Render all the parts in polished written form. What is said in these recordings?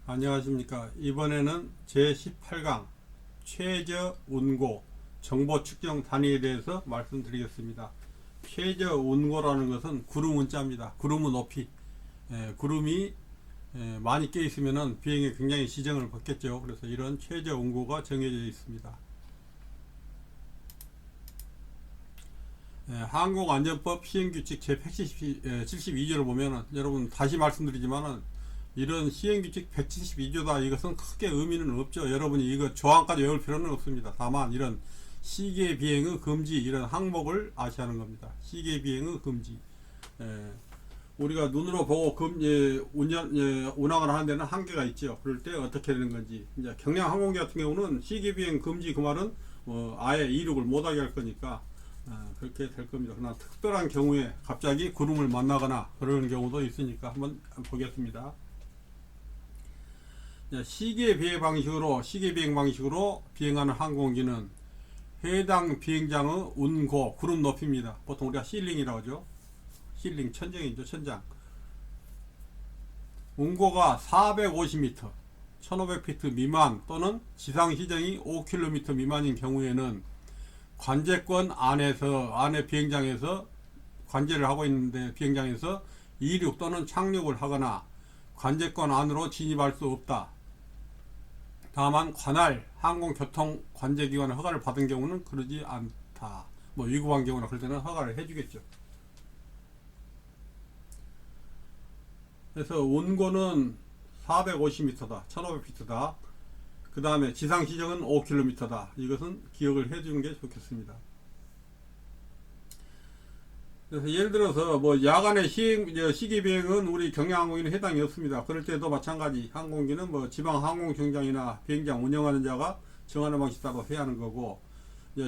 안녕하십니까. 이번에는 제18강 최저 운고 정보 측정 단위에 대해서 말씀드리겠습니다. 최저 운고라는 것은 구름 운자입니다. 구름의 높이. 구름이 많이 껴 있으면 비행에 굉장히 지장을 받겠죠. 그래서 이런 최저 운고가 정해져 있습니다. 항공안전법 시행규칙 제172조를 보면은, 여러분 다시 말씀드리지만은 이런 시행규칙 172조다 이것은 크게 의미는 없죠. 여러분이 이거 조항까지 외울 필요는 없습니다. 다만 이런 시계 비행의 금지, 이런 항목을 아시하는 겁니다. 시계 비행의 금지. 우리가 눈으로 보고 운항을 하는 데는 한계가 있죠. 그럴 때 어떻게 되는 건지. 이제 경량 항공기 같은 경우는 시계 비행 금지 그 말은 아예 이륙을 못하게 할 거니까 그렇게 될 겁니다. 그러나 특별한 경우에 갑자기 구름을 만나거나 그러는 경우도 있으니까 한번 보겠습니다. 시계 비행 방식으로 비행하는 항공기는 해당 비행장의 운고, 구름 높이입니다. 보통 우리가 실링이라고 하죠. 실링, 천정이죠, 천장. 운고가 450m, 1500피트 미만 또는 지상 시정이 5km 미만인 경우에는 관제권 안에 비행장에서 관제를 하고 있는데 비행장에서 이륙 또는 착륙을 하거나 관제권 안으로 진입할 수 없다. 다만 관할 항공교통관제기관 허가를 받은 경우는 그러지 않다. 위급한 경우나 그럴 때는 허가를 해주겠죠. 그래서 운고는 450m다, 1500피트다. 그 다음에 지상시정은 5km다. 이것은 기억을 해주는 게 좋겠습니다. 그래서 예를 들어서 야간에 시계 비행은 우리 경량항공기는 해당이 없습니다. 그럴 때도 마찬가지 항공기는 지방 항공청장이나 비행장 운영하는 자가 정하는 방식 따라 해야 하는 거고,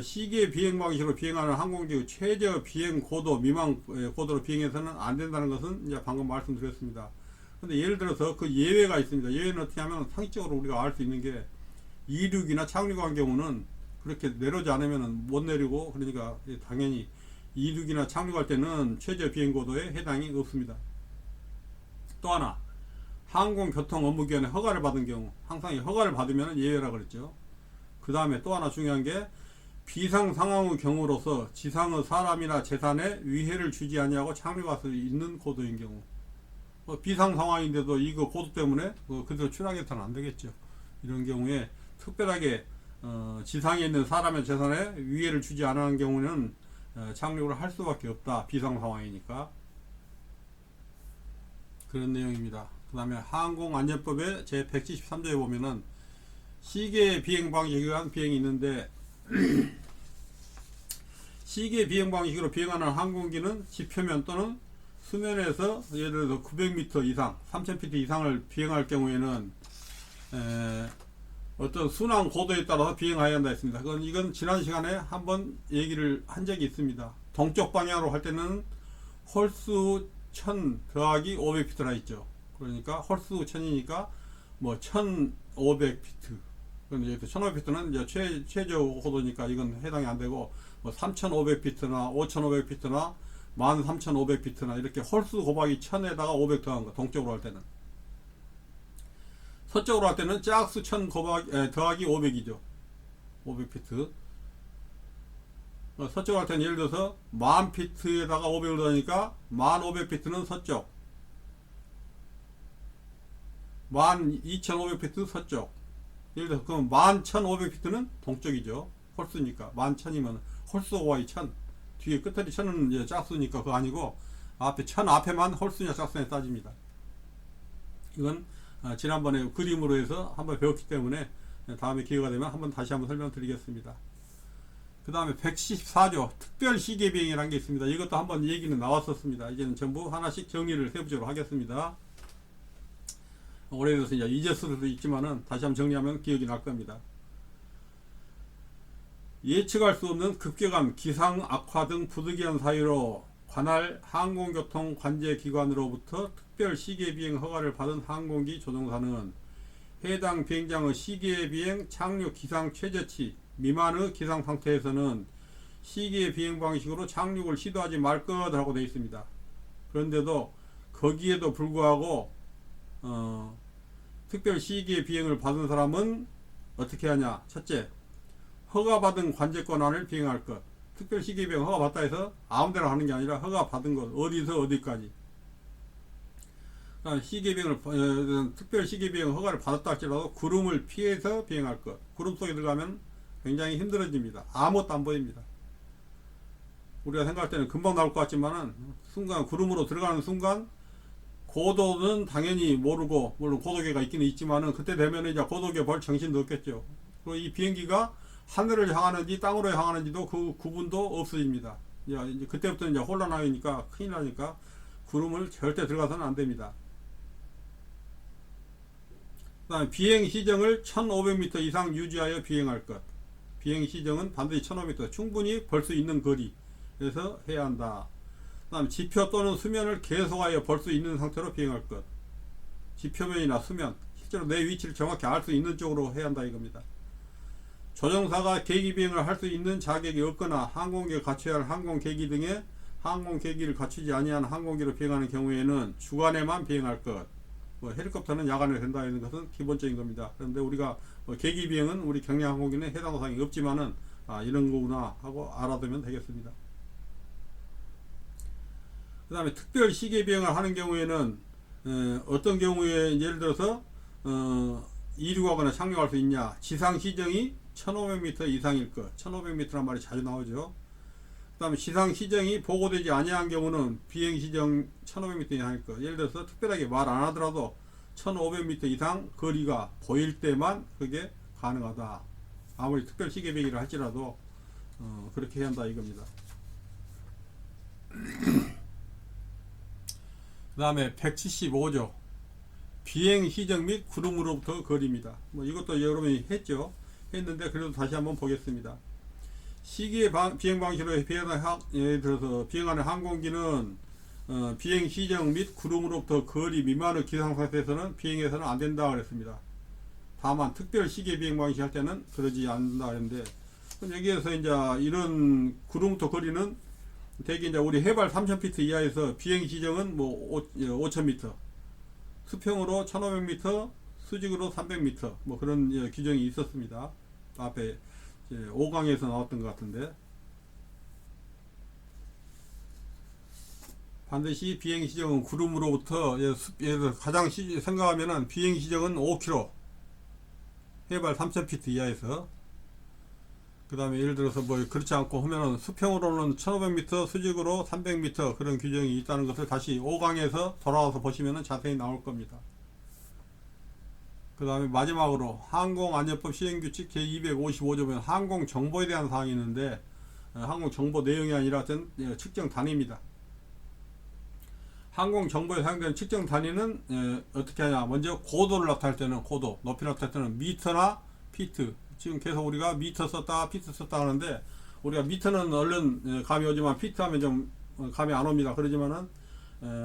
시계 비행 방식으로 비행하는 항공기 최저 비행 고도 미만 고도로 비행해서는 안 된다는 것은 이제 방금 말씀드렸습니다. 근데 예를 들어서 그 예외가 있습니다. 예외는 어떻게 하면 상식적으로 우리가 알 수 있는 게, 이륙이나 착륙한 경우는 그렇게 내려오지 않으면 못 내리고, 그러니까 당연히 이륙이나 착륙할 때는 최저 비행고도에 해당이 없습니다. 또 하나, 항공교통업무기관의 허가를 받은 경우, 항상 이 허가를 받으면 예외라 그랬죠. 그 다음에 또 하나 중요한 게, 비상 상황의 경우로서 지상의 사람이나 재산에 위해를 주지 아니하고 착륙할 수 있는 고도인 경우, 비상 상황인데도 이거 고도 때문에 그대로 추락해서는 안 되겠죠. 이런 경우에 특별하게 지상에 있는 사람의 재산에 위해를 주지 않은 경우는 착륙을 할 수밖에 없다. 비상 상황이니까. 그런 내용입니다. 그 다음에 항공안전법의 제173조에 보면은 시계 비행 방식에 의한 비행이 있는데 시계 비행 방식으로 비행하는 항공기는 지표면 또는 수면에서 예를 들어서 900m 이상, 3000피트 이상을 비행할 경우에는 어떤 순항 고도에 따라서 비행해야 한다 했습니다. 이건 지난 시간에 한번 얘기를 한 적이 있습니다. 동쪽 방향으로 할 때는 홀수 1000 더하기 500피트라 있죠. 그러니까 홀수 1000이니까 1500피트. 그런데 1500피트는 이제 최저 고도니까 이건 해당이 안 되고, 3500피트나 5500피트나 13500피트나 이렇게 홀수 곱하기 1000에다가 500 더한 거, 동쪽으로 할 때는. 서쪽으로 할 때는 짝수 1000 더하기 500이죠. 500피트. 서쪽으로 할 때는 예를 들어서 10,000피트에다가 500을 더하니까 1500피트는 서쪽, 12,500피트 서쪽. 예를 들어서 그럼 11,500피트는 동쪽이죠. 홀수니까. 11,000이면 홀수 곱하기 1000. 뒤에 끝에 1000은 이제 짝수니까 그거 아니고, 앞에 1000 앞에만 홀수냐 짝수냐 따집니다. 이건 지난번에 그림으로 해서 한번 배웠기 때문에 다음에 기회가 되면 다시 한번 설명드리겠습니다. 그 다음에 114조 특별 시계 비행이라는 게 있습니다. 이것도 한번 얘기는 나왔었습니다. 이제는 전부 하나씩 정리를 세부적으로 하겠습니다. 오래돼서 이제 잊었을 수도 있지만은 다시 한번 정리하면 기억이 날 겁니다. 예측할 수 없는 급격한 기상 악화 등 부득이한 사유로 관할 항공교통 관제기관으로부터 특별 시계 비행 허가를 받은 항공기 조종사는 해당 비행장의 시계 비행 착륙 기상 최저치 미만의 기상 상태에서는 시계 비행 방식으로 착륙을 시도하지 말 것이라고 되어 있습니다. 그런데도 거기에도 불구하고 특별 시기의 비행을 받은 사람은 어떻게 하냐? 첫째, 허가받은 관제권 안을 비행할 것. 특별 시기 비행 허가받다 해서 아무데나 하는 게 아니라 허가받은 것, 어디서 어디까지. 시기 비행을 특별 시기 비행 허가를 받았다 할지라도 구름을 피해서 비행할 것. 구름 속에 들어가면 굉장히 힘들어집니다. 아무것도 안 보입니다. 우리가 생각할 때는 금방 나올 것 같지만은 순간 구름으로 들어가는 순간 고도는 당연히 모르고, 물론 고도계가 있기는 있지만은 그때 되면 이제 고도계 볼 정신도 없겠죠. 그리고 이 비행기가 하늘을 향하는지 땅으로 향하는지도 그 구분도 없어집니다. 이제 그때부터 이제 혼란하니까 큰일 나니까 구름을 절대 들어가서는 안 됩니다. 그 다음에 비행 시정을 1500m 이상 유지하여 비행할 것. 비행 시정은 반드시 1500m 충분히 벌 수 있는 거리에서 해야 한다. 그 다음에 지표 또는 수면을 계속하여 볼 수 있는 상태로 비행할 것. 지표면이나 수면, 실제로 내 위치를 정확히 알 수 있는 쪽으로 해야 한다 이겁니다. 조종사가 계기 비행을 할 수 있는 자격이 없거나 항공기에 갖춰야 할 항공계기 등의 항공계기를 갖추지 아니한 항공기로 비행하는 경우에는 주간에만 비행할 것. 헬리콥터는 야간에 된다 하는 것은 기본적인 겁니다. 그런데 우리가 계기 비행은 우리 경량항공기는 해당 사항이 없지만은 이런 거구나 하고 알아두면 되겠습니다. 그 다음에 특별 시계 비행을 하는 경우에는 어떤 경우에 예를 들어서 이륙하거나 착륙할 수 있냐. 지상 시정이 1500m 이상일 것. 1500m란 말이 자주 나오죠. 그 다음에 지상 시정이 보고되지 아니한 경우는 비행 시정 1500m 이상일 것. 예를 들어서 특별하게 말 안 하더라도 1500m 이상 거리가 보일 때만 그게 가능하다. 아무리 특별 시계 비행을 할지라도 그렇게 해야 한다 이겁니다. 그 다음에 175조 비행 시정 및 구름으로부터 거리입니다. 이것도 여러분이 했는데 그래도 다시 한번 보겠습니다. 시기의 비행 방식으로 예를 들어서 비행하는 항공기는 비행 시정 및 구름으로부터 거리 미만의 기상 상태에서는 비행해서는 안 된다 그랬습니다. 다만 특별 시기 비행 방식 할 때는 그러지 않는다 했는데, 여기에서 이제 이런 구름부터 거리는 대개 이제 우리 해발 3000피트 이하에서 비행 시정은 5000m, 수평으로 1500m, 수직으로 300m 그런 규정이 있었습니다. 앞에 5강에서 나왔던 것 같은데, 반드시 비행 시정은 구름으로부터 예를 들어 가장 생각하면은 비행 시정은 5km, 해발 3000피트 이하에서, 그 다음에 예를 들어서 그렇지 않고 하면은 수평으로는 1500m, 수직으로 300m 그런 규정이 있다는 것을 다시 5강에서 돌아와서 보시면은 자세히 나올 겁니다. 그 다음에 마지막으로 항공안전법 시행규칙 제255조 보면 항공정보에 대한 사항이 있는데, 항공정보 내용이 아니라 측정 단위입니다. 항공정보에 사용되는 측정 단위는 어떻게 하냐. 먼저 고도를 나타낼 때는 고도, 높이를 나타낼 때는 미터나 피트. 지금 계속 우리가 미터 썼다 피트 썼다 하는데, 우리가 미터는 얼른 감이 오지만 피트 하면 좀 감이 안 옵니다. 그러지만은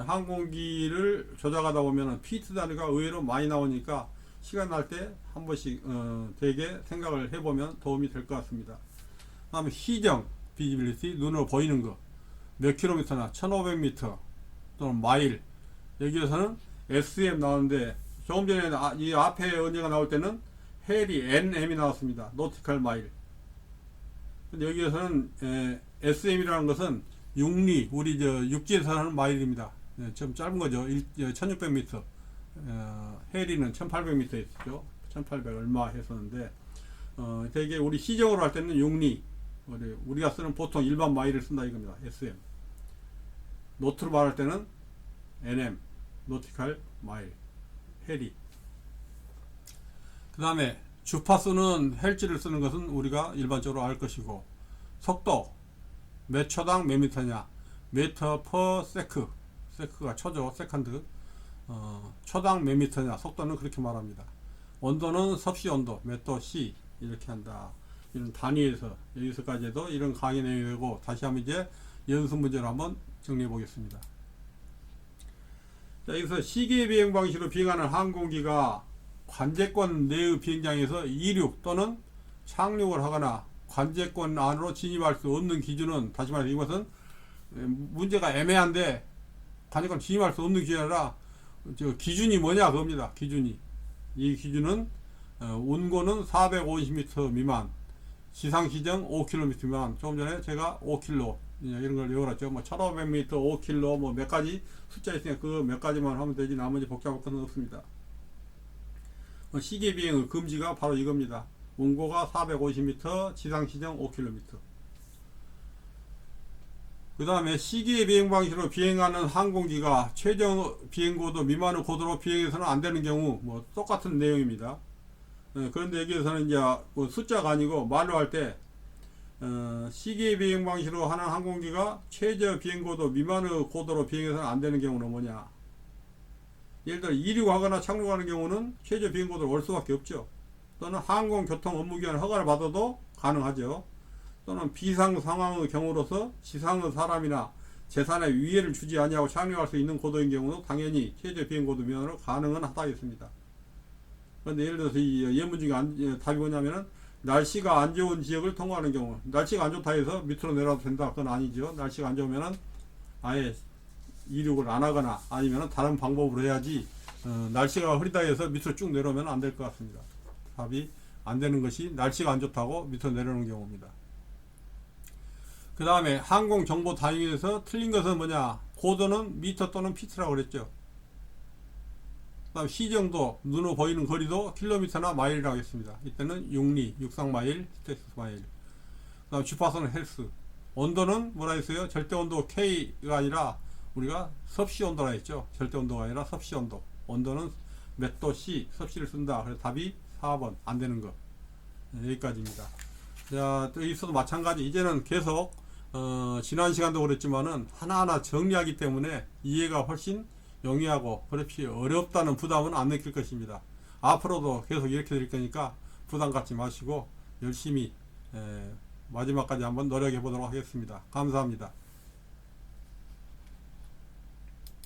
항공기를 조작하다 보면은 피트 단위가 의외로 많이 나오니까 시간 날 때 한 번씩 되게 생각을 해보면 도움이 될 것 같습니다. 그 다음에 시정, 비지빌리티, 눈으로 보이는 거, 몇 킬로미터나 1500m 또는 마일. 여기에서는 SM 나오는데, 조금 전에 이 앞에 언제가 나올 때는 헬이 NM이 나왔습니다. 노티컬 마일. 근데 여기에서는 SM이라는 것은 육리, 우리 육지에서 하는 마일입니다. 좀 짧은 거죠. 1600m. 헬이는 1800m 했었죠. 1800 얼마 했었는데, 되게 우리 시정으로 할 때는 육리, 우리가 쓰는 보통 일반 마일을 쓴다 이겁니다. SM. 노트로 말할 때는 NM, 노티컬 마일, 헬이. 그 다음에 주파수는 헬지를 쓰는 것은 우리가 일반적으로 알 것이고, 속도 몇 초당 몇 미터냐, 미터 퍼 세크, 세크가 초죠, 세컨드. 초당 몇 미터냐, 속도는 그렇게 말합니다. 온도는 섭씨 온도 몇 도 C 이렇게 한다. 이런 단위에서 여기서까지 해도 이런 강의 내용이고, 다시 한번 이제 연습 문제를 한번 정리해 보겠습니다. 자, 여기서 시계 비행 방식으로 비행하는 항공기가 관제권 내의 비행장에서 이륙 또는 착륙을 하거나 관제권 안으로 진입할 수 없는 기준은, 다시 말해서 이것은 문제가 애매한데 관제권 진입할 수 없는 기준이 아니라 기준이 뭐냐 그겁니다. 기준이 이 기준은 운고는 450m 미만, 지상시정 5km 미만. 조금 전에 제가 5km 이런 걸 외워놨죠. 뭐 1500m, 5km 뭐 몇 가지 숫자 있으니까 그 몇 가지만 하면 되지 나머지 복잡할 건 없습니다. 시계 비행의 금지가 바로 이겁니다. 운고가 450m, 지상시정 5km. 그 다음에 시계 비행 방식으로 비행하는 항공기가 최저 비행고도 미만의 고도로 비행해서는 안 되는 경우, 뭐 똑같은 내용입니다. 그런데 여기에서는 이제 뭐 숫자가 아니고 말로 할 때 시계 비행 방식으로 하는 항공기가 최저 비행고도 미만의 고도로 비행해서는 안 되는 경우는 뭐냐? 예를 들어 이륙하거나 착륙하는 경우는 최저 비행고도를 올 수밖에 없죠. 또는 항공교통 업무기관 허가를 받아도 가능하죠. 또는 비상 상황의 경우로서 지상의 사람이나 재산에 위해를 주지 아니하고 착륙할 수 있는 고도인 경우는 당연히 최저 비행고도 미만으로 가능은 하다겠습니다. 그런데 예를 들어서 이 예문 중에 답이 뭐냐면은 날씨가 안 좋은 지역을 통과하는 경우, 날씨가 안 좋다 해서 밑으로 내려도 된다, 그건 아니죠. 날씨가 안 좋으면은 아예 이륙을 안 하거나 아니면 다른 방법으로 해야지, 날씨가 흐리다 해서 밑으로 쭉 내려오면 안 될 것 같습니다. 답이 안 되는 것이 날씨가 안 좋다고 밑으로 내려오는 경우입니다. 그 다음에 항공 정보 단위에서 틀린 것은 뭐냐? 고도는 미터 또는 피트라고 그랬죠. 그 다음 시정도, 눈으로 보이는 거리도 킬로미터나 마일이라고 했습니다. 이때는 육리, 육상마일, 스테이스마일. 그 다음 주파수는 헬스. 온도는 뭐라 했어요? 절대온도 K가 아니라 우리가 섭씨온도라 했죠. 절대온도가 아니라 섭씨온도. 온도는 몇 도 C, 섭씨를 쓴다. 그래서 답이 4번 안 되는 거. 여기까지입니다. 자, 또 여기서도 마찬가지. 이제는 계속 지난 시간도 그랬지만은 하나하나 정리하기 때문에 이해가 훨씬 용이하고 그렇지 어렵다는 부담은 안 느낄 것입니다. 앞으로도 계속 이렇게 드릴 거니까 부담 갖지 마시고 열심히 마지막까지 한번 노력해 보도록 하겠습니다. 감사합니다.